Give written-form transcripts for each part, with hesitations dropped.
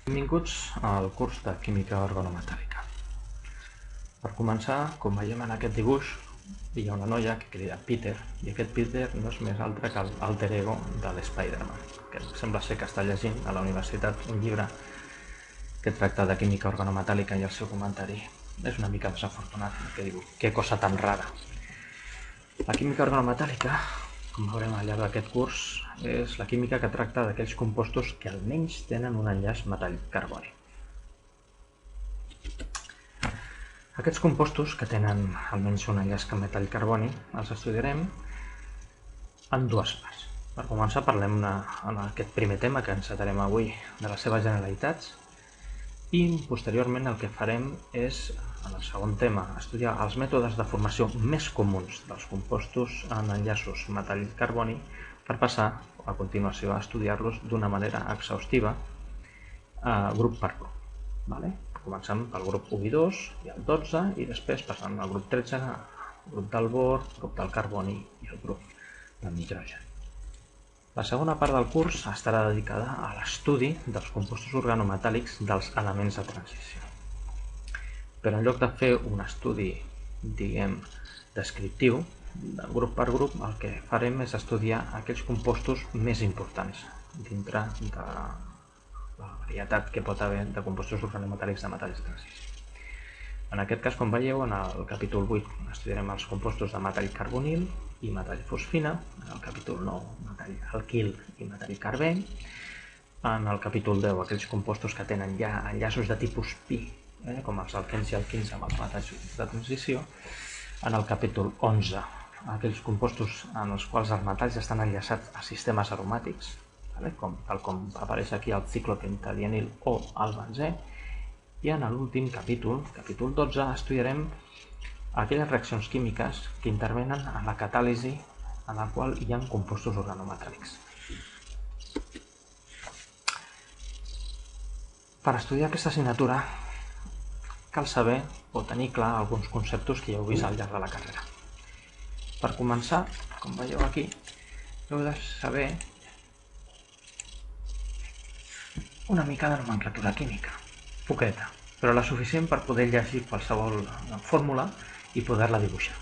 Benvinguts al curs de Química Organometàl·lica. Per començar, com veiem en aquest dibuix, hi ha una noia que crida Peter, i aquest Peter no és més altre que l'alter ego de l'Spider-Man, que sembla ser que està llegint a la universitat un llibre que tracta de química organometàl·lica i el seu comentari és una mica desafortunat, que diu, que cosa tan rara. La química organometàl·lica, com veurem al llarg d'aquest curs, és la química que tracta d'aquells compostos que almenys tenen un enllaç metall-carboni. Aquests compostos que tenen almenys un enllaç metall-carboni els estudiarem en dues parts. Per començar, parlem en aquest primer tema que encetarem avui de les seves generalitats i posteriorment el que farem és, en el segon tema, estudiar els mètodes de formació més comuns dels compostos en enllaços metall-carboni per passar a continuació a estudiar-los d'una manera exhaustiva grup per grup. Començant pel grup 1 i 2 i el 12 i després passant al grup 13, el grup del bor, el grup del carboni i el grup del nitrogen. La segona part del curs estarà dedicada a l'estudi dels compostos organometàl·lics dels elements de transició. Però en lloc de fer un estudi, diguem, descriptiu, de grup per grup, el que farem és estudiar aquells compostos més importants dintre de la varietat que pot haver de compostos organometàl·lics de metalls de transició. En aquest cas, com veieu, en el capítol 8 estudiarem els compostos de metall carbonil i metall fosfina, en el capítol 9 metall alquil i metall carbè, en el capítol 10 aquells compostos que tenen ja enllaços de tipus pi, com els alquens i alquins amb els metalls de transició, en el capítol 11 aquells compostos en els quals els metalls estan enllaçats a sistemes aromàtics, tal com apareix aquí el ciclopentadienil o el benzè, i en l'últim capítol, capítol 12, estudiarem aquelles reaccions químiques que intervenen en la catàlisi en la qual hi ha compostos organometàl·lics. Per estudiar aquesta assignatura cal saber o tenir clar alguns conceptes que ja heu vist al llarg de la carrera. Per començar, com veieu aquí, heu de saber una mica de nomenclatura química, poqueta, però la suficient per poder llegir qualsevol fórmula i poder-la dibuixar.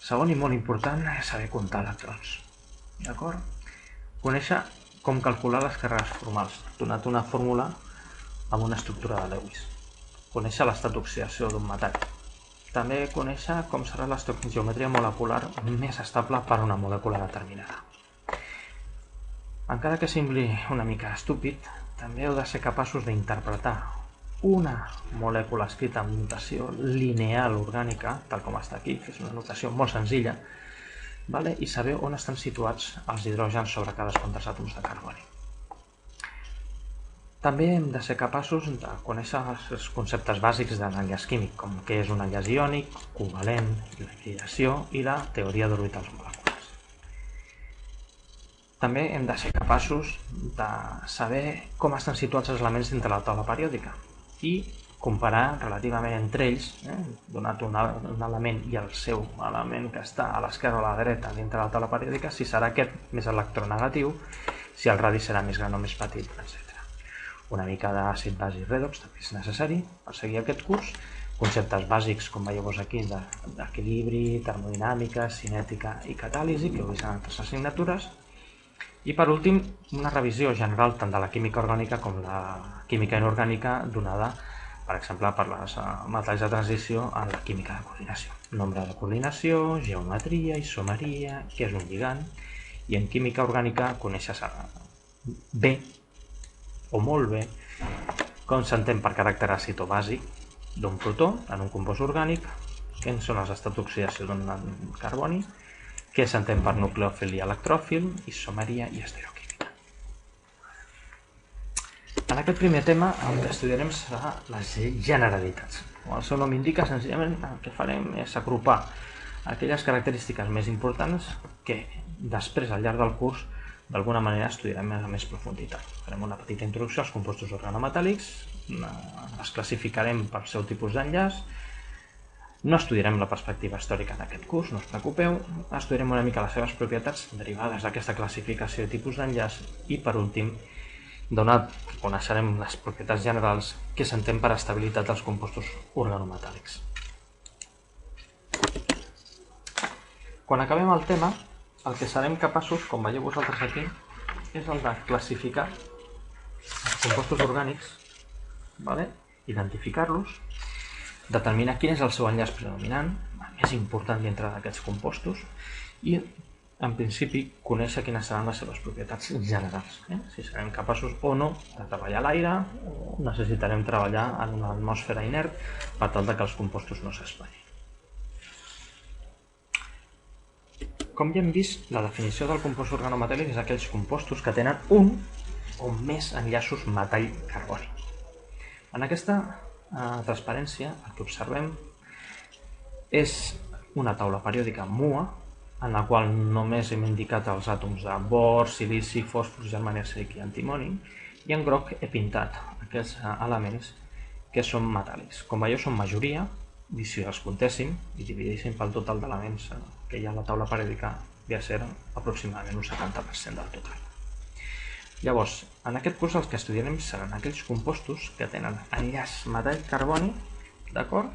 Segon i molt important és saber comptar electrons. D'acord? Conèixer com calcular les càrregues formals, donat una fórmula amb una estructura de Lewis. Conèixer l'estat d'oxidació d'un metall. També conèixer com serà la geometria molecular més estable per a una molècula determinada. Encara que sembli una mica estúpid, també heu de ser capaços d'interpretar una molècula escrita amb notació lineal orgànica, tal com està aquí, que és una notació molt senzilla, i saber on estan situats els hidrògens sobre cadascun dels àtoms de carboni. També hem de ser capaços de conèixer els conceptes bàsics de l'enllaç químic, com què és un enllaç iònic, covalent, la hibridació i la teoria d'orbitals moleculars. També hem de ser capaços de saber com estan situats els elements dintre la taula periòdica i comparar relativament entre ells, donat un element i el seu element que està a l'esquerra o a la dreta dintre la taula periòdica, si serà aquest més electronegatiu, si el radi serà més gran o més petit, etc. Una mica d'àcid bàsic redox també és necessari per seguir aquest curs, conceptes bàsics, com veieu aquí, d'equilibri, termodinàmica, cinètica i catàlisi, que heu vist en altres assignatures. I per últim, una revisió general tant de la química orgànica com la química inorgànica donada, per exemple, per els metalls de transició en la química de coordinació. Nombre de coordinació, geometria, isomeria, què és un lligand, i en química orgànica coneixes bé, o molt bé, com s'entén per caràcter àcid o bàsic d'un protó en un compost orgànic, quins són els estats d'oxidació d'un carboni, què s'entén per nucleòfil i electròfil, isomeria i estereoquímica. En aquest primer tema el que estudiarem serà les generalitats. Com el seu nom indica, senzillament el que farem és agrupar aquelles característiques més importants que després, al llarg del curs, d'alguna manera estudiarem a més profunditat. Farem una petita introducció als compostos organometàl·lics, els classificarem pel seu tipus d'enllaç. No estudiarem la perspectiva històrica d'aquest curs, no us preocupeu, estudiarem una mica les seves propietats derivades d'aquesta classificació de tipus d'enllaç i, per últim, donat que coneixerem les propietats generals que s'entén per estabilitat dels compostos organometàl·lics. Quan acabem el tema, el que serem capaços, com veieu vosaltres aquí, és el de classificar els compostos orgànics, identificar-los, determinar quin és el seu enllaç predominant, més important dintre d'aquests compostos, i en principi conèixer quines seran les seves propietats generals, si serem capaços o no de treballar a l'aire o necessitarem treballar en una atmosfera inert per tal que els compostos no s'espanyin. Com ja hem vist, la definició del compost organometàl·lic és aquells compostos que tenen un o més enllaços metall-carboni. En aquesta transparència el que observem és una taula periòdica MUA en la qual només hem indicat els àtoms de bor, silici, fòsfor, germani arsènic i antimoni, i en groc he pintat aquests elements que són metàl·lics. Com veieu, són majoria, i si els comptéssim i dividíssim pel total d'elements que hi ha a la taula periòdica, ve a ser aproximadament un 70% del total. Llavors, en aquest curs els que estudiarem seran aquells compostos que tenen enllaç metall-carboni, d'acord?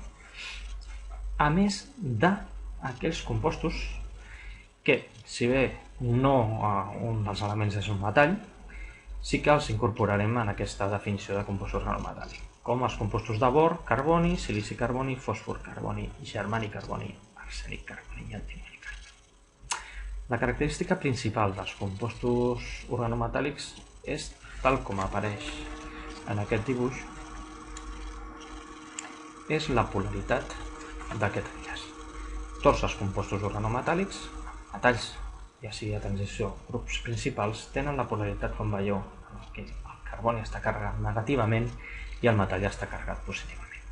A més d'aquells compostos que, si bé no un dels elements és un metall, sí que els incorporarem en aquesta definició de compost organometàl·lic, com els compostos de bor, carboni, silici carboni, fòsfor carboni, germani carboni, arsènic carboni i antimoni carboni. La característica principal dels compostos organometàl·lics és, tal com apareix en aquest dibuix, és la polaritat d'aquest enllaç. Tots els compostos organometàl·lics, metalls, ja sigui de transició, grups principals, tenen la polaritat, com veieu, que el carboni està carregat negativament i el metall està carregat positivament.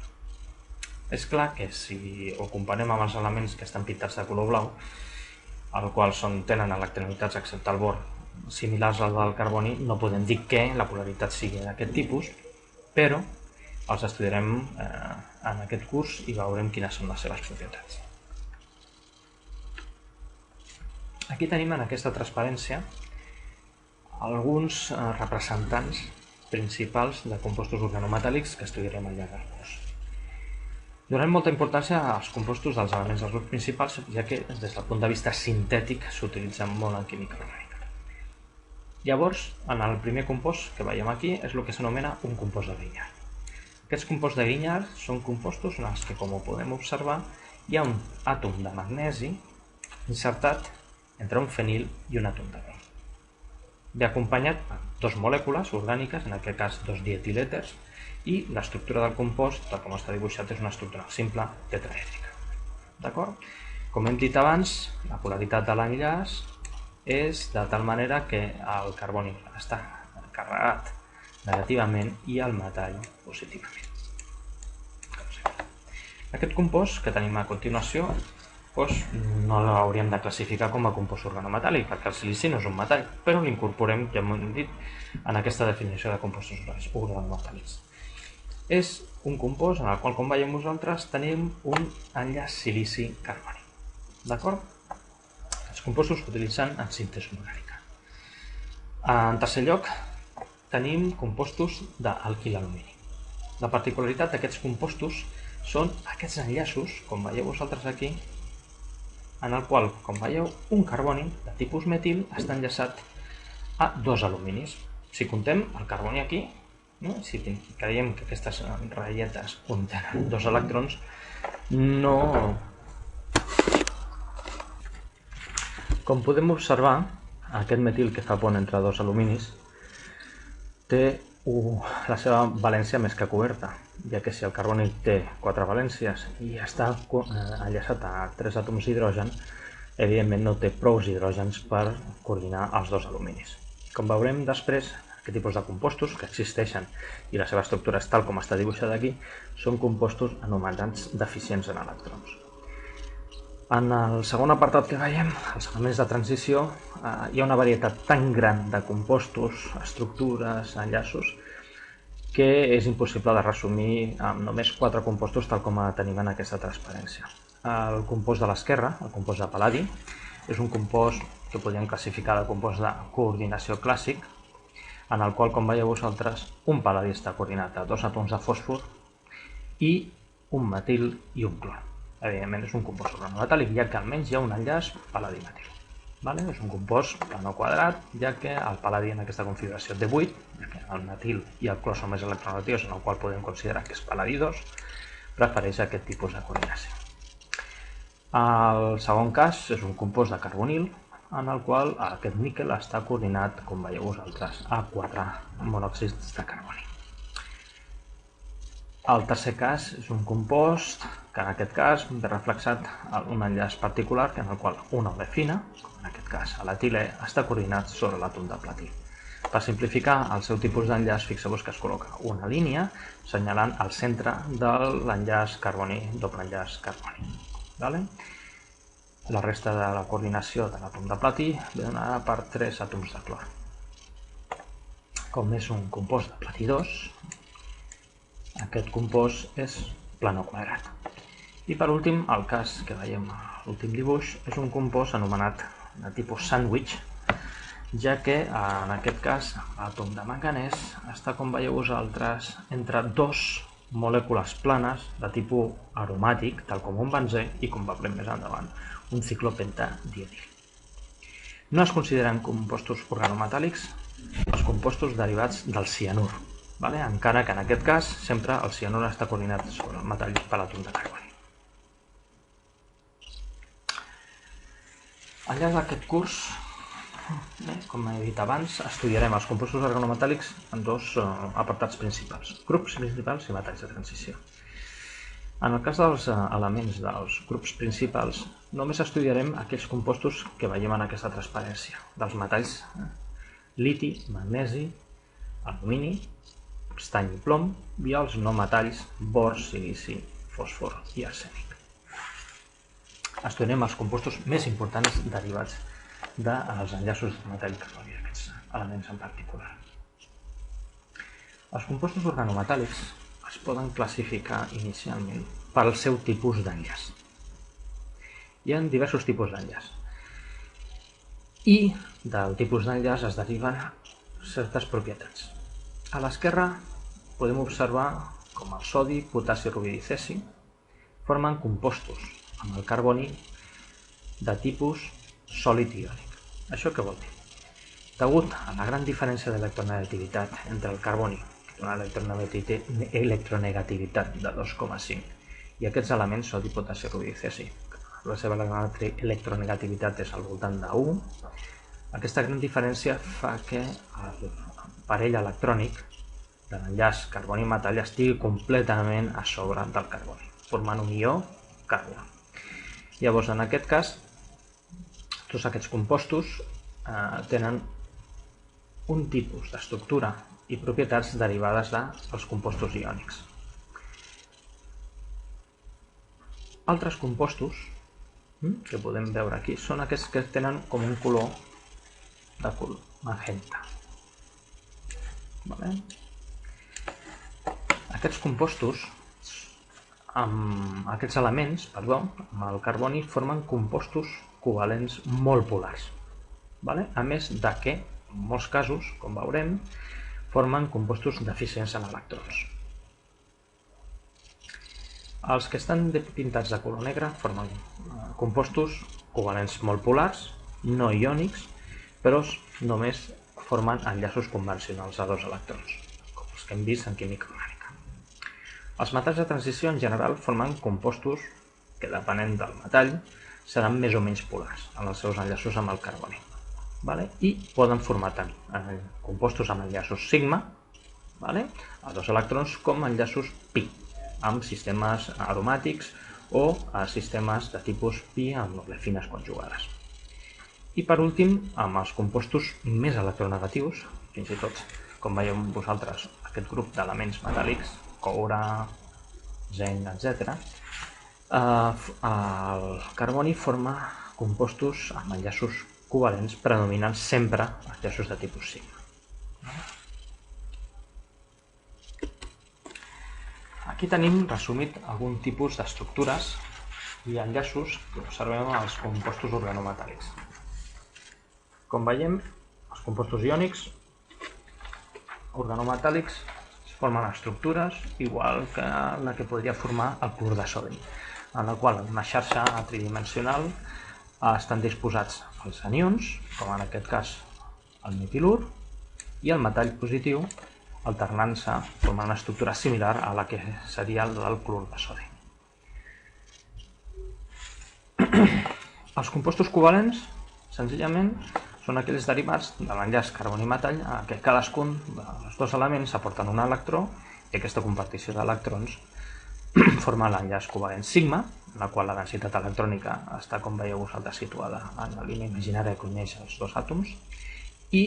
És clar que si ho comparem amb els elements que estan pintats de color blau, el qual tenen electronicitats, excepte el bor, similars al del carboni, no podem dir que la polaritat sigui d'aquest tipus, però els estudiarem en aquest curs i veurem quines són les seves propietats. Aquí tenim en aquesta transparència alguns representants principals de compostos organometàl·lics que estudiarem al llarg del curs. Donem molta importància als compostos dels elements dels grups principals, ja que des del punt de vista sintètic s'utilitzen molt en química orgànica. Llavors, en el primer compost que veiem aquí és el que s'anomena un compost de Grignard. Aquests composts de Grignard són compostos en els que, com ho podem observar, hi ha un àtom de magnesi insertat entre un fenil i un àtom de bor. Ve acompanyat per dues molècules orgàniques, en aquest cas dos dietilèters, i l'estructura del compost, tal com està dibuixat, és una estructura simple tetraèdrica. D'acord? Com hem dit abans, la polaritat de l'enllaç és de tal manera que el carboni està carregat negativament i el metall positivament. Aquest compost que tenim a continuació no l'hauríem de classificar com a compost organometàl·lic, perquè el silici no és un metall, però l'incorporem, ja hem dit, en aquesta definició de compostos organometàl·lics. És un compost en el qual, com veiem vosaltres, tenim un enllaç silici-carboni. D'acord? Els compostos s'utilitzen en síntesi orgànica. En tercer lloc, tenim compostos d'alquil-alumini. La particularitat d'aquests compostos són aquests enllaços, com veieu vosaltres aquí, en el qual, com veieu, un carboni de tipus metil està enllaçat a dos aluminis. Si comptem el carboni aquí, si creiem que aquestes ratlletes contenen dos electrons, no... Com podem observar, aquest metil que fa pont entre dos aluminis té la seva valència més que coberta, ja que si el carboni té 4 valències i està enllaçat a 3 àtoms d'hidrogen, evidentment no té prou hidrògens per coordinar els dos aluminis. Com veurem després, aquest tipus de compostos que existeixen i la seva estructura és tal com està dibuixada aquí, són compostos anomenats deficients en electrons. En el segon apartat que veiem, els elements de transició, hi ha una varietat tan gran de compostos, estructures, enllaços, que és impossible de resumir amb només 4 compostos tal com tenim en aquesta transparència. El compost de l'esquerra, el compost de pal·ladi, és un compost que podríem classificar de compost de coordinació clàssic, en el qual, com veieu vosaltres, un paladí està coordinat a 2 àtoms de fòsfor i un metil i un clor. Evidentment és un compost organometàl·lic, ja que almenys hi ha un enllaç paladí-metil. És un compost plano quadrat, ja que el paladí en aquesta configuració té 8, ja que el metil i el clor són més electronegatius, en el qual podem considerar que és paladí 2, prefereix aquest tipus de coordinació. El segon cas és un compost de carbonil, en el qual aquest níquel està coordinat, com veieu vosaltres, a 4 monòxids de carboni. El tercer cas és un compost que en aquest cas ve reflexat un enllaç particular en el qual una OB fina, com en aquest cas l'etilè, està coordinat sobre l'àtom de platí. Per simplificar el seu tipus d'enllaç, fixeu-vos que es col·loca una línia assenyalant el centre de l'enllaç carboni, doble enllaç carboni. La resta de la coordinació de l'àtom de platí ve donada per 3 àtoms de clor. Com és un compost de platí 2, aquest compost és plano quadrat. I per últim, el cas que veiem a l'últim dibuix és un compost anomenat de tipus sandwich, ja que en aquest cas l'àtom de manganès està, com veieu vosaltres, entre 2 molècules planes de tipus aromàtic, tal com un benzè i, com veurem més endavant, un ciclopentadietil. No es consideren compostos organometàl·lics els compostos derivats del cianur, encara que en aquest cas sempre el cianur està coordinat sobre el metall per l'àtom de carboni. Al llarg d'aquest curs, com he dit abans, estudiarem els compostos organometàl·lics en 2 apartats principals, grups principals i metalls de transició. En el cas dels elements dels grups principals, només estudiarem aquells compostos que veiem en aquesta transparència, dels metalls liti, magnesi, alumini, estany i plom, i els no metalls bor, silici, fòsfor i arsènic. Estudiarem els compostos més importants derivats dels enllaços de metall carboni, aquests elements en particular. Els compostos organometàl·lics es poden classificar inicialment pel seu tipus d'enllaç. Hi ha diversos tipus d'enllaç i del tipus d'enllaç es deriven certes propietats. A l'esquerra podem observar com el sodi, potassi, rubidi i cesi formen compostos amb el carboni de tipus sòlid iònic. Això què vol dir? Degut a la gran diferència d'electronegativitat entre el carboni, que té una electronegativitat de 2,5, i aquests elements, sodi, potassi, rubidi i cesi, la seva electronegativitat és al voltant de 1, aquesta gran diferència fa que el parell electrònic de l'enllaç carboni-metall estigui completament a sobre del carboni, formant un ió carboni. Llavors, en aquest cas, tots aquests compostos tenen un tipus d'estructura i propietats derivades dels compostos iònics. Altres compostos que podem veure aquí són aquests que tenen com un color de color magenta. Aquests compostos, aquests elements, amb el carboni, formen compostos covalents molt polars. A més de que, en molts casos, com veurem, formen compostos deficients en electrons. Els que estan pintats de color negre formen compostos covalents molt polars, no iònics, però només formen enllaços convencionals a 2 electrons, com els que hem vist en química orgànica. Els metalls de transició en general formen compostos que, depenent del metall, seran més o menys polars en els seus enllaços amb el carboni. I poden formar tant compostos amb enllaços sigma, a 2 electrons, com enllaços pi, amb sistemes aromàtics o sistemes de tipus pi amb olefines conjugades. I per últim, amb els compostos més electronegatius, fins i tot, com veieu vosaltres, aquest grup d'elements metàl·lics, coure, zinc, etc., el carboni forma compostos amb enllaços covalents predominant sempre enllaços de tipus sigma. Aquí tenim resumit algun tipus d'estructures i enllaços que observem en els compostos organometàl·lics. Com veiem, els compostos iònics organometàl·lics formen estructures igual que la que podria formar el clorur de sodi, en la qual en una xarxa tridimensional estan disposats els anions, com en aquest cas el metilur, i el metall positiu alternant-se formant una estructura similar a la que seria el clorur de sodi. Els compostos covalents, senzillament, són aquells derivats de l'enllaç carboni-metall en què cadascun dels dos elements aporten un electró i aquesta compartició d'electrons forma l'enllaç covalent sigma, en la qual la densitat electrònica està, com veieu vosaltres, situada en la línia imaginària que uneix els dos àtoms i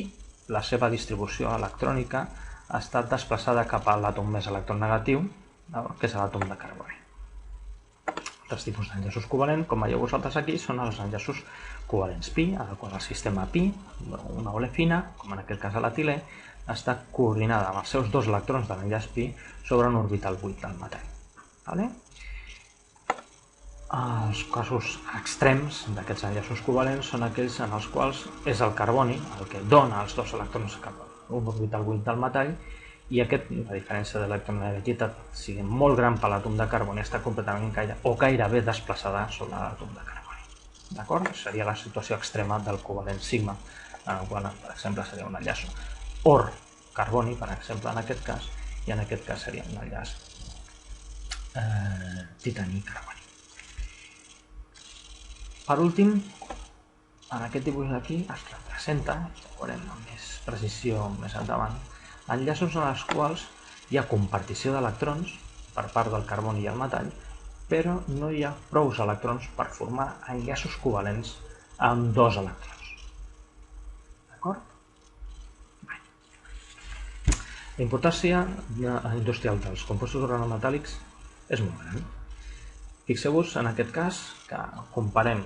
la seva distribució electrònica ha estat desplaçada cap a l'àtom més electronegatiu, que és l'àtom de carboni. Altres tipus d'enllaços covalents, com veieu vosaltres aquí, són els enllaços covalents pi, en el qual el sistema pi, una olefina, com en aquest cas l'etilè, està coordinada amb els seus dos electrons de l'enllaç pi sobre un orbital buit del metall. Els casos extrems d'aquests enllaços covalents són aquells en els quals és el carboni el que dona els dos electrons cap a un orbital buit del metall i aquest, la diferència d'electronegativitat sigui molt gran per l'àtom de carboni, està completament o gairebé desplaçada sobre l'àtom de carboni. D'acord? Seria la situació extrema del covalent sigma, en el qual, per exemple, seria un enllaç or-carboni, per exemple, en aquest cas, i en aquest cas seria un enllaç titani-carboni. Per últim, en aquest dibuix aquí es representa, ho veurem amb més precisió més endavant, enllaços en els quals hi ha compartició d'electrons per part del carboni i el metall, però no hi ha prou electrons per formar enllaços covalents amb dos electrons. D'acord? La importància industrial dels compostos organometàl·lics és molt gran. Fixeu-vos en aquest cas que comparem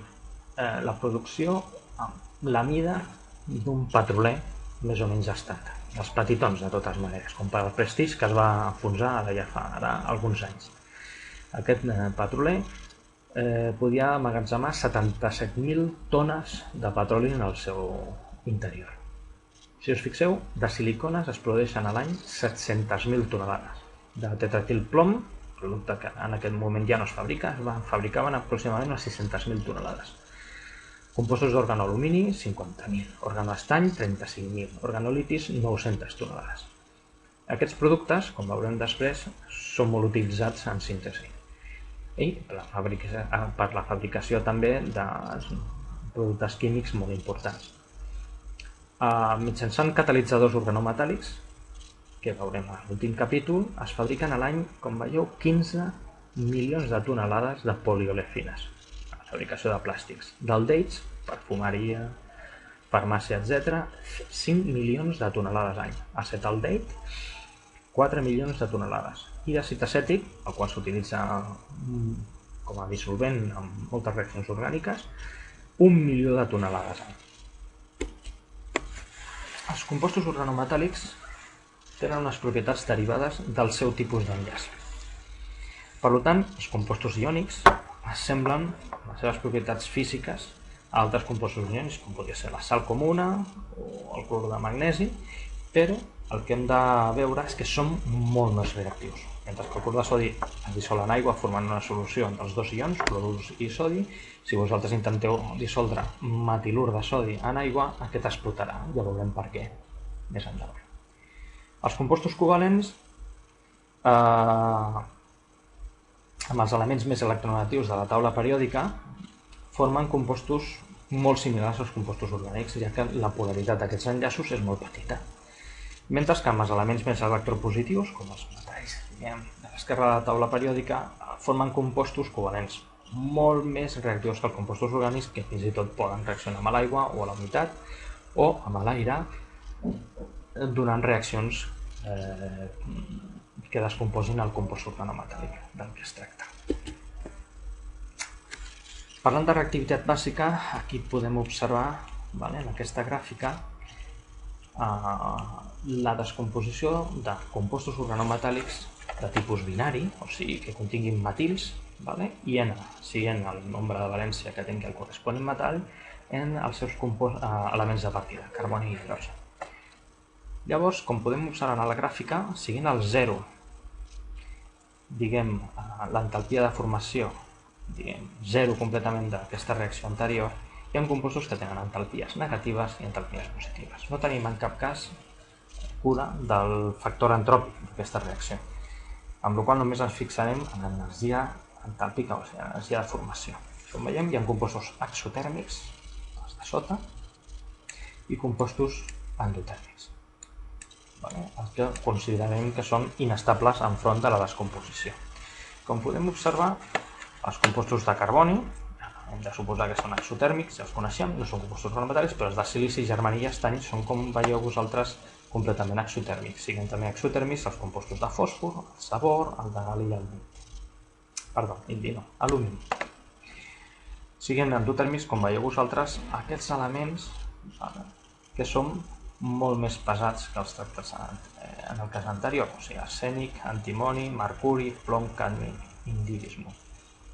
la producció amb la mida d'un petroler més o menys estàndard. Els petitons, de totes maneres, com per al Prestige, que es va enfonsar ara ja fa alguns anys. Aquest petroler podia emmagatzemar 77.000 tones de petroli en el seu interior. Si us fixeu, de silicones es produeixen a l'any 700.000 tonelades. De tetraetilplom, producte que en aquest moment ja no es fabrica, es fabricaven aproximadament unes 600.000 tonelades. Compostos d'organoalumini, 50.000, organoestany, 35.000, organolitis, 900 tonelades. Aquests productes, com veurem després, són molt utilitzats en síntesi i per la fabricació també de productes químics molt importants. Mitjançant catalitzadors organometàl·lics, que veurem a l'últim capítol, es fabriquen a l'any, com veieu, 15 milions de tonelades de poliolefines. Fabricació de plàstics, d'aldehids, perfumeria, farmàcia, etc. 5 milions de tonelades any. Acetaldehid, 4 milions de tonelades. I d'àcid acètic, el qual s'utilitza com a dissolvent en moltes reaccions orgàniques, 1 milió de tonelades any. Els compostos organometàl·lics tenen unes propietats derivades del seu tipus d'enllaç. Per tant, els compostos iònics assemblen les seves propietats físiques a altres compostos iònics, com podria ser la sal comuna o el clorur de magnesi, però el que hem de veure és que són molt més reactius. Mentre que el clorur de sodi es dissol en aigua formant una solució entre els dos ions, clorur i sodi, si vosaltres intenteu dissoldre metilur de sodi en aigua, aquest explotarà. Ja veurem per què més endavant. Els compostos covalents amb els elements més electronegatius de la taula periòdica, formen compostos molt similars als compostos orgànics, ja que la polaritat d'aquests enllaços és molt petita. Mentre que amb els elements més electropositius, com els metalls de l'esquerra de la taula periòdica, formen compostos covalents molt més reactius que els compostos orgànics, que fins i tot poden reaccionar amb l'aigua o a la humitat o amb l'aire, donant reaccions que descomposin el compost organometàl·lic del que es tracta. Parlant de reactivitat bàsica, aquí podem observar en aquesta gràfica la descomposició de compostos organometàl·lics de tipus binari, o sigui que continguin metils, i N, siguent el nombre de valència que tingui el corresponent metall, en els seus elements de partida, carboni i hidrogen. Llavors, com podem observar a la gràfica, siguent el 0, diguem, l'entalpia de formació, diguem, 0 completament d'aquesta reacció anterior, hi ha compostos que tenen entalpies negatives i entalpies positives. No tenim en cap cas cura del factor antròpic d'aquesta reacció, amb la qual només ens fixarem en l'energia entàlpica, o sigui, l'energia de formació. Com veiem, hi ha compostos exotèrmics, els de sota, i compostos endotèrmics, els que considerem que són inestables enfront de la descomposició. Com podem observar, els compostos de carboni, hem de suposar que són exotèrmics, ja els coneixem, no són compostos organometàl·lics, però els de silici, germani i estany són, com veieu vosaltres, completament exotèrmics. Siguen també exotèrmics els compostos de fòsfor, el sabor, el de gal·li i alumini. Siguen endotèrmics, com veieu vosaltres, aquests elements que són molt més pesats que els tractats en el cas anterior, o sigui, arsènic, antimoni, mercuri, plom, cadmi, indi, bismut.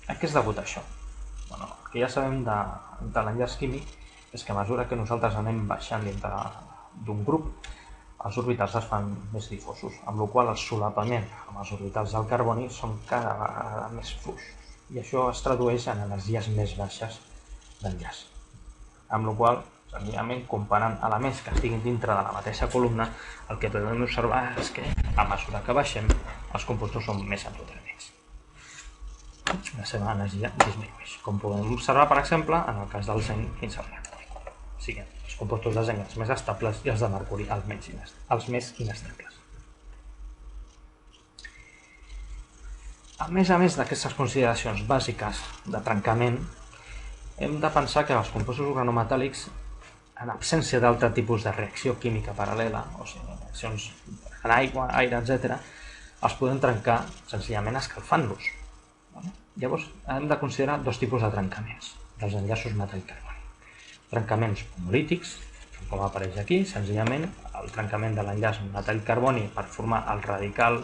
A què és degut a això? El que ja sabem de l'enllaç químic és que a mesura que nosaltres anem baixant dintre d'un grup, els orbitals es fan més difosos, amb la qual cosa el solapament amb els orbitals del carboni són cada vegada més fluixos, i això es tradueix en energies més baixes d'enllaç, amb la qual cosa, senzillament, comparant elements que estiguin dintre de la mateixa columna, el que podem observar és que a mesura que baixem els compostos són més endotèrmics. La seva energia disminueix, com podem observar, per exemple, en el cas del zinc fins al mercuri. Siguin els compostos de zinc els més estables i els de mercuri els més inestables. A més d'aquestes consideracions bàsiques de trencament, hem de pensar que els compostos organometàl·lics, en absència d'altre tipus de reacció química paral·lela, o sigui, reaccions en aigua, aire, etc., els podem trencar senzillament escalfant-los. Llavors hem de considerar dos tipus de trencaments dels enllaços metall-carboni. Trencaments homolítics, com apareix aquí, senzillament el trencament de l'enllaç metall-carboni per formar el radical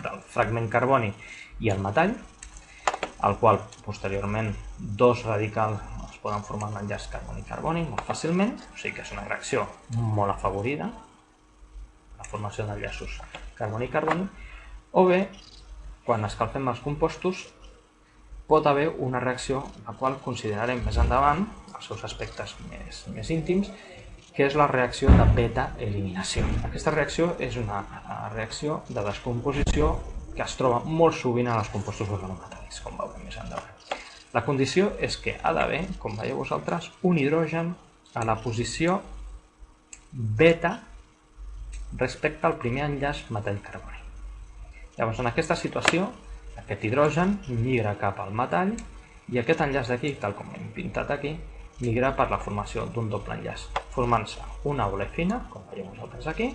del fragment carboni i el metall, al qual posteriorment dos radicals es poden formar en l'enllaç carboni-carboni molt fàcilment, o sigui que és una reacció molt afavorida, la formació d'enllaços carboni-carboni, o bé, quan escalfem els compostos, pot haver una reacció la qual considerarem més endavant, els seus aspectes més íntims, que és la reacció de beta-eliminació. Aquesta reacció és una reacció de descomposició que es troba molt sovint en els compostos organometàl·lics, com veurem més endavant. La condició és que ha d'haver, com veieu vosaltres, un hidrogen a la posició beta respecte al primer enllaç metall-carboni. Llavors, en aquesta situació, aquest hidrogen migra cap al metall i aquest enllaç d'aquí, tal com hem pintat aquí, migra per la formació d'un doble enllaç, formant-se una olefina, com veieu vosaltres aquí,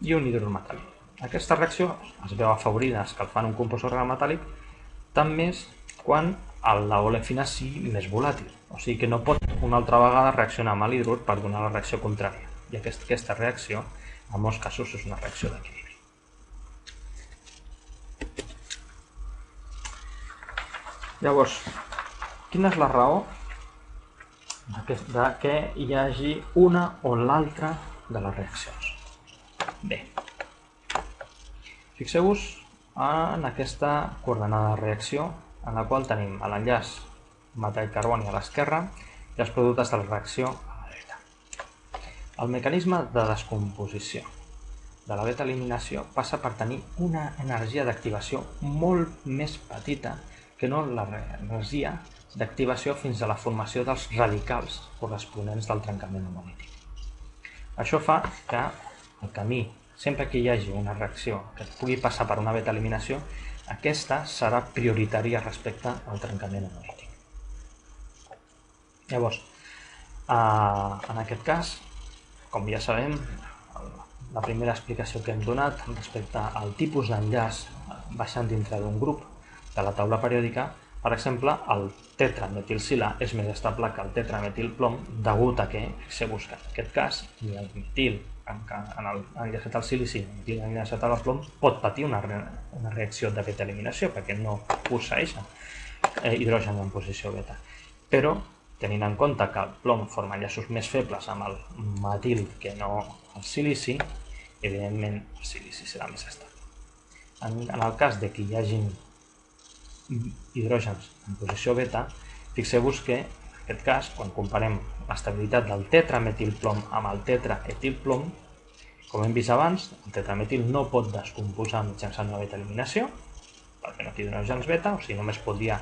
i un hidrometàl·lic. Aquesta reacció es veu afavorida escalfant un compost organometàl·lic tant més quan l'olefina sigui més volàtil, o sigui que no pot una altra vegada reaccionar amb l'hidrur per donar la reacció contrària, i aquesta reacció en molts casos és una reacció d'equilibri. Llavors, quina és la raó de que hi hagi una o l'altra de les reaccions? Bé, fixeu-vos en aquesta coordenada de reacció en la qual tenim l'enllaç metall-carboni a l'esquerra i els productes de la reacció a la dreta. El mecanisme de descomposició de la beta-eliminació passa per tenir una energia d'activació molt més petita que no l'energia d'activació fins a la formació dels radicals corresponents del trencament homolític. Això fa que el camí, sempre que hi hagi una reacció que pugui passar per una beta-eliminació, aquesta serà prioritària respecte al trencament homolític. Llavors, en aquest cas, com ja sabem, la primera explicació que hem donat respecte al tipus d'enllaç baixant dintre d'un grup de la taula periòdica, per exemple, el tetrametilsilà és més estable que el tetrametilplom degut a que, fixeu-vos que en aquest cas, ni el metil en l'enllaçat al silici i l'enllaçat al plom pot patir una reacció de beta-eliminació perquè no posseeixen hidrogen en posició beta. Però tenint en compte que el plom forma enllaços més febles amb el metil que no el silici, evidentment el silici serà més estable. En el cas de que hi hagi hidrògens en posició beta, fixeu-vos que en aquest cas, quan comparem l'estabilitat del tetrametilplom amb el tetraetilplom, com hem vist abans, el tetrametil no pot descomposar mitjançant una beta eliminació, perquè no té hidrògens beta, o sigui, només podria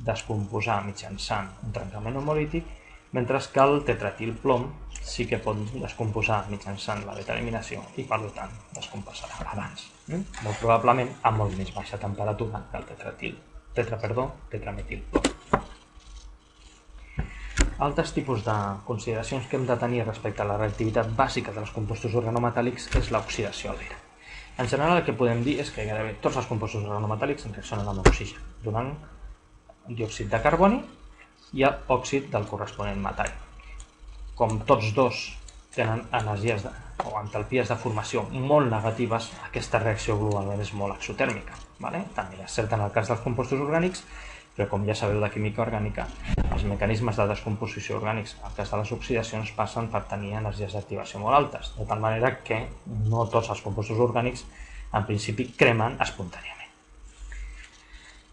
descomposar mitjançant un trencament homolític, mentre que el tetraetilplom sí que pot descomposar mitjançant la beta eliminació i per tant descompensarà abans, molt probablement a molt més baixa temperatura que el tetrametilplom. Altres tipus de consideracions que hem de tenir respecte a la reactivitat bàsica dels compostos organometàl·lics és l'oxidació a l'aire. En general el que podem dir és que gairebé tots els compostos organometàl·lics reaccionen amb oxigen, donant diòxid de carboni i òxid del corresponent metall. Com tots dos tenen energies o entalpies de formació molt negatives, aquesta reacció globalment és molt exotèrmica. També és cert en el cas dels compostos orgànics, però com ja sabeu de química orgànica, els mecanismes de descomposició orgànics en el cas de les oxidacions passen per tenir energies d'activació molt altes, de tal manera que no tots els compostos orgànics en principi cremen espontàniament.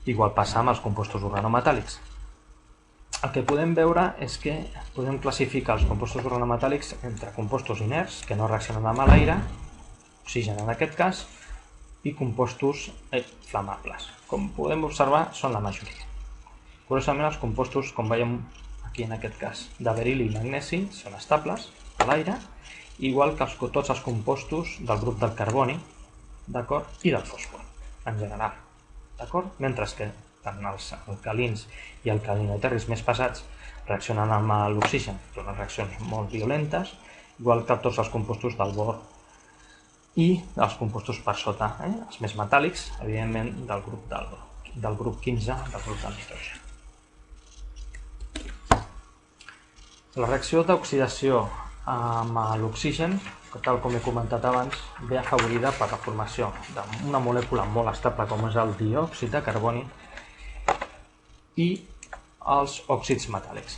Igual passa amb els compostos organometàl·lics. El que podem veure és que podem classificar els compostos organometàl·lics entre compostos inerts, que no reaccionen amb l'aire, oxigen en aquest cas, i compostos flamables. Com podem observar, són la majoria. Curiosament, els compostos, com veiem aquí en aquest cas, de beril·li i magnesi, són estables a l'aire, igual que tots els compostos del grup del carboni i del fòsfor, en general. Mentre que tant els alcalins i alcalinoterris més pesats reaccionen amb l'oxigen, són reaccions molt violentes, igual que tots els compostos del bor i els compostos per sota, els més metàl·lics, evidentment del grup 15, del grup del nitrogen. La reacció d'oxidació amb l'oxigen, tal com he comentat abans, ve afavorida per la formació d'una molècula molt estable com és el diòxid de carboni i els òxids metàl·lics.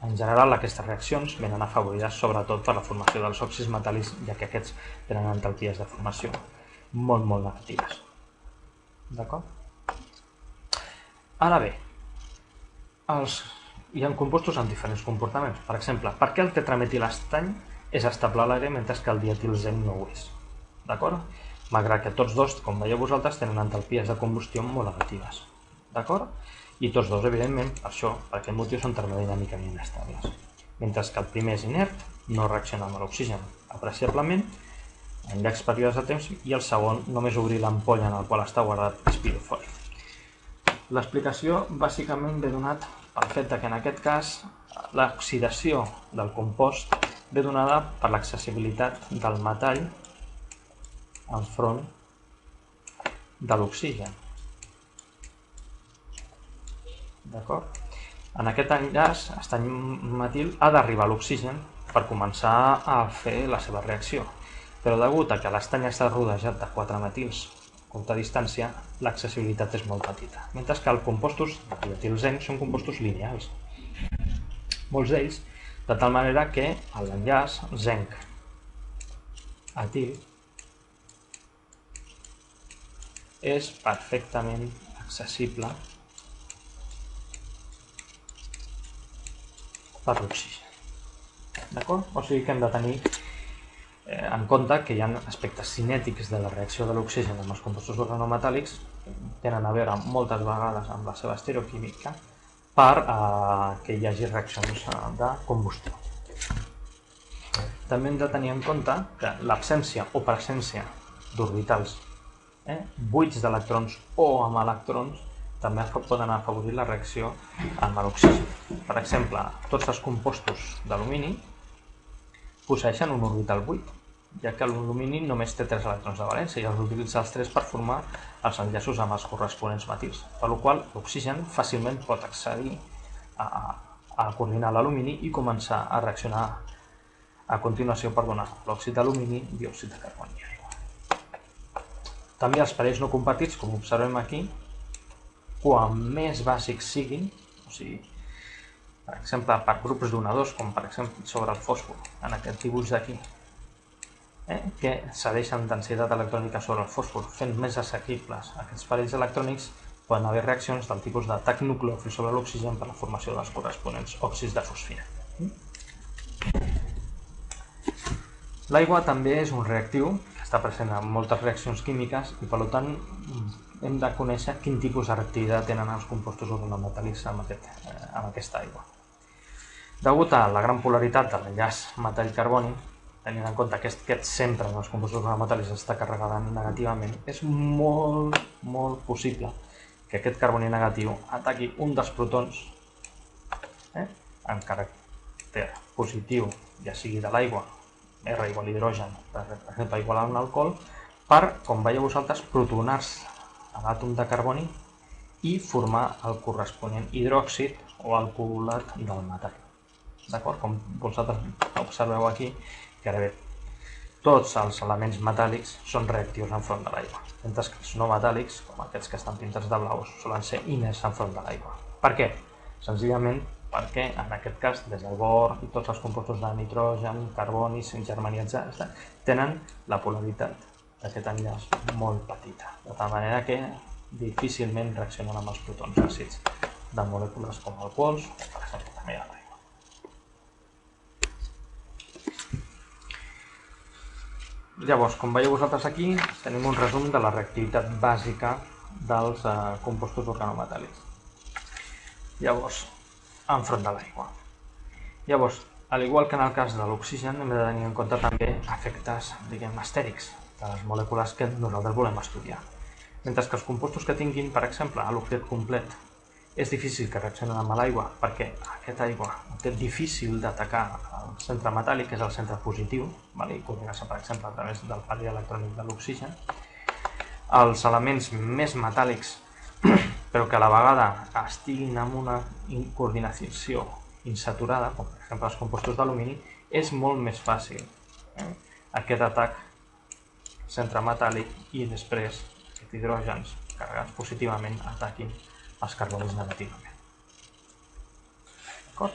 En general, aquestes reaccions venen afavorides sobretot per la formació dels òxids metàl·lics, ja que aquests tenen entalpies de formació molt negatives. Ara bé, hi ha compostos amb diferents comportaments. Per exemple, per què el tetrametilestany és estable a l'aire mentre que el dietilzenc no ho és? Malgrat que tots dos, com veieu vosaltres, tenen entalpies de combustió molt negatives. I tots dos, evidentment, per aquest motiu són termodinàmicament inestables. Mentre que el primer és inert, no reacciona amb l'oxigen apreciablement en llargs períodes de temps, i el segon només obrir l'ampolla en el qual està guardat és pirofòric. L'explicació bàsicament ve donat pel fet que en aquest cas l'oxidació del compost ve donada per l'accessibilitat del metall enfront de l'oxigen. En aquest enllaç, estany metil ha d'arribar l'oxigen per començar a fer la seva reacció, però degut a que l'estany està rodejat de 4 metils a curta distància, l'accessibilitat és molt petita, mentre que els compostos de dietilzenc són compostos lineals, molts d'ells, de tal manera que l'enllaç zenc-etil és perfectament accessible per l'oxigen. O sigui que hem de tenir en compte que hi ha aspectes cinètics de la reacció de l'oxigen amb els compostos organometàl·lics que tenen a veure moltes vegades amb la seva estereoquímica per que hi hagi reaccions de combustió. També hem de tenir en compte que l'absència o presència d'orbitals buits d'electrons o amb electrons també poden afavorir la reacció amb l'oxigen. Per exemple, tots els compostos d'alumini posseeixen un orbital buit, ja que l'alumini només té 3 electrons de valència i els utilitza els 3 per formar els enllaços amb els corresponents metils, per la qual l'oxigen fàcilment pot accedir a coordinar l'alumini i començar a reaccionar a continuació per donar l'òxid d'alumini, diòxid de carboni i aigua. També els parells no compartits, com observem aquí, quan més bàsics siguin, o sigui, per exemple, per grups donadors, com per exemple sobre el fòsfor, en aquest dibuix d'aquí, que cedeixen densitat electrònica sobre el fòsfor, fent més assequibles aquests parells electrònics, poden haver reaccions del tipus d'atac nucleòfil sobre l'oxigen per la formació dels corresponents òxids de fosfina. L'aigua també és un reactiu que està present en moltes reaccions químiques i, per tant, hem de conèixer quin tipus de reactivitat tenen els compostos organometàl·lics amb aquesta aigua. Degut a la gran polaritat de l'enllaç metall-carboni, tenint en compte que aquest sempre en els compostos organometàl·lics està carregada negativament, és molt possible que aquest carboni negatiu ataqui un dels protons en caràcter positiu, ja sigui de l'aigua, R igual hidrogen, per exemple, igual a un alcohol, per, com veieu vosaltres, protonar-se a l'àtom de carboni i formar el corresponent hidròxid o alcoholat del metall. D'acord? Com vosaltres observeu aquí, gairebé tots els elements metàl·lics són reactius enfront de l'aigua, mentre que els no metàl·lics, com aquests que estan pintats de blau, solen ser inerts enfront de l'aigua. Per què? Senzillament perquè, en aquest cas, des del bor i tots els compostos de nitrogen, carbonis, germaniats, tenen la polaritat d'aquest enllaç molt petita, de tal manera que difícilment reaccionen amb els protons àcids de molècules com alcohols o, per exemple, també a l'aigua. Llavors, com veieu vosaltres aquí, tenim un resum de la reactivitat bàsica dels compostos organometàl·lics. Llavors, enfront de l'aigua. Llavors, al igual que en el cas de l'oxigen, hem de tenir en compte també efectes, diguem, estèrics de les molècules que nosaltres volem estudiar. Mentre que els compostos que tinguin, per exemple, l'octet complet, és difícil que reaccionen amb l'aigua perquè aquesta aigua té difícil d'atacar el centre metàl·lic, que és el centre positiu, i coordinar-se, per exemple, a través del parell electrònic de l'oxigen. Els elements més metàl·lics, però que a la vegada estiguin amb una coordinació insaturada, com per exemple els compostos d'alumini, és molt més fàcil aquest atac centre metàl·lic i després aquests hidrògens carregats positivament ataquin els carbonis negativament. D'acord?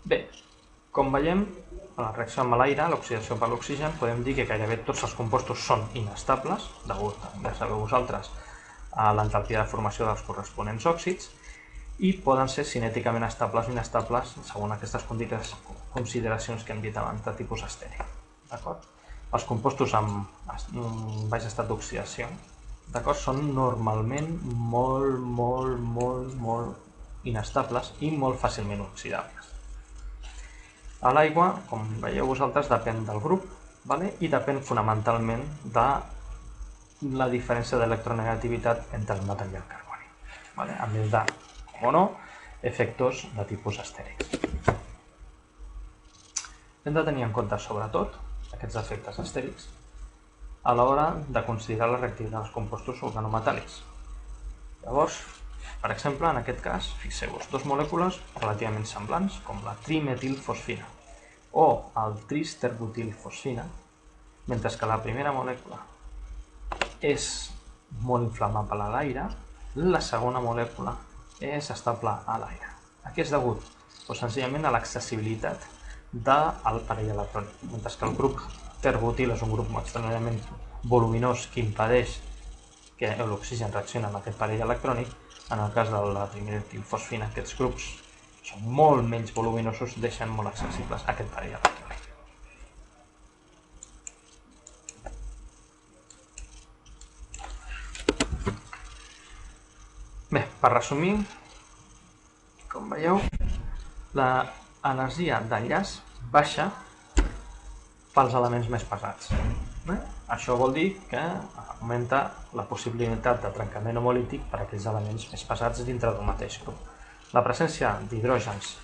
Bé, com veiem, a la reacció amb l'aire, l'oxidació per l'oxigen, podem dir que gairebé tots els compostos són inestables, degut, ja sabeu vosaltres, a l'entalpia de formació dels corresponents òxids, i poden ser cinèticament estables o inestables segons aquestes consideracions que hem dit abans de tipus estèric. Els compostos amb baix estat d'oxidació són normalment molt inestables i molt fàcilment oxidables. A l'aigua, com veieu vosaltres, depèn del grup i depèn fonamentalment de la diferència d'electronegativitat entre el metall i el carboni, a més de, com no, efectes de tipus estèrics. Hem de tenir en compte, sobretot, aquests efectes estèrics a l'hora de considerar la reactivitat dels compostos organometàl·lics. Llavors, per exemple, en aquest cas, fixeu-vos, dues molècules relativament semblants, com la trimetilfosfina o el tristerbutilfosfina, mentre que la primera molècula és molt inflamable a l'aire, la segona molècula és estable a l'aire. A què és degut? Senzillament a l'accessibilitat del parell electrònic, mentre que el grup terbutil és un grup extremadament voluminós que impedeix que l'oxigen reaccioni amb aquest parell electrònic. En el cas de la trimetilfosfina, aquests grups són molt menys voluminosos, deixen molt accessibles a aquest parell electrònic. Bé, per resumir, com veieu, l'energia d'enllaç baixa pels elements més pesats. Això vol dir que augmenta la possibilitat de trencament homolític per a aquells elements més pesats dintre del mateix grup. La presència d'hidrògens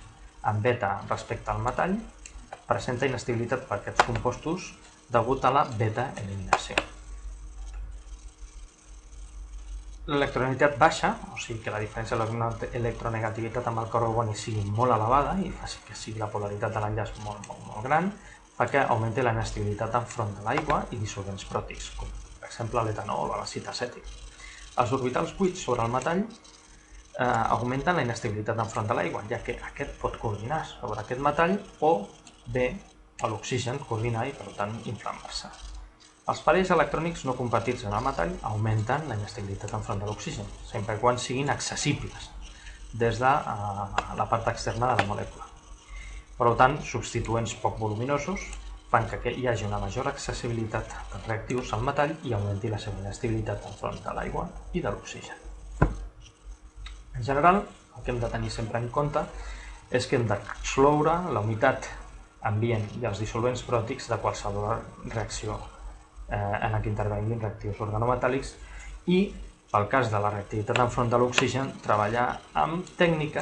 en beta respecte al metall presenta inestabilitat per aquests compostos degut a la beta-eliminació. L'electronegativitat baixa, o sigui que la diferència de l'electronegativitat amb el carboni sigui molt elevada i faci que sigui la polaritat de l'enllaç molt gran, fa que augmenti la inestabilitat enfront de l'aigua i dissolvents pròtics, com per per exemple l'etanol o l'àcid acètic. Els orbitals buits sobre el metall augmenten la inestabilitat enfront de l'aigua, ja que aquest pot coordinar sobre aquest metall o bé a l'oxigen coordinar i per tant inflamar-se. Els parells electrònics no compartits en el metall augmenten la inestabilitat enfront de l'oxigen, sempre quan siguin accessibles des de la part externa de la molècula. Per tant, substituents poc voluminosos fan que hi hagi una major accessibilitat dels reactius al metall i augmenti la seva inestabilitat enfront de l'aigua i de l'oxigen. En general, el que hem de tenir sempre en compte és que hem d'excloure la humitat ambient i els dissolvents pròtics de qualsevol reacció en la que intervenguin reactius organometàl·lics i, pel cas de la reactivitat enfront de l'oxigen, treballar amb tècniques